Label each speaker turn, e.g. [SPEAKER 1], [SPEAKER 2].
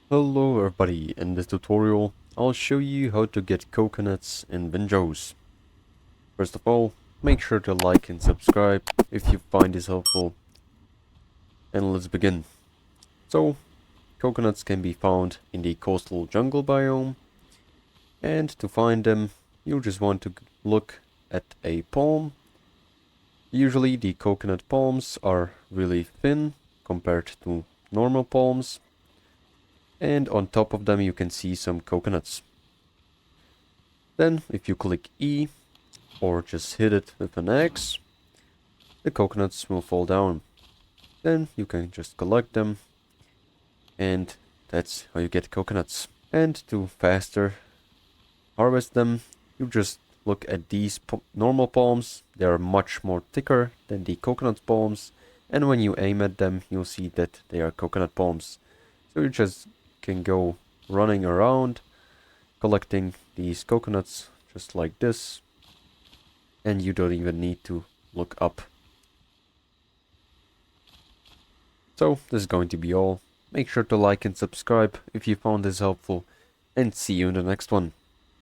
[SPEAKER 1] Hello everybody, in this tutorial I'll show you how to get coconuts in Windrose. First of all, make sure to like and subscribe if you find this helpful, and let's begin. So, coconuts can be found in the coastal jungle biome, and to find them you just want to look at a palm. Usually the coconut palms are really thin compared to normal palms, and on top of them you can see some coconuts. Then, if you click E, or just hit it with an axe, the coconuts will fall down. Then you can just collect them, and that's how you get coconuts. And to faster harvest them, you just look at these normal palms. They are much more thicker than the coconut palms, and when you aim at them, you'll see that they are coconut palms. So you just can go running around collecting these coconuts just like this, and you don't even need to look up. So this is going to be all. Make sure to like and subscribe if you found this helpful, and see you in the next one.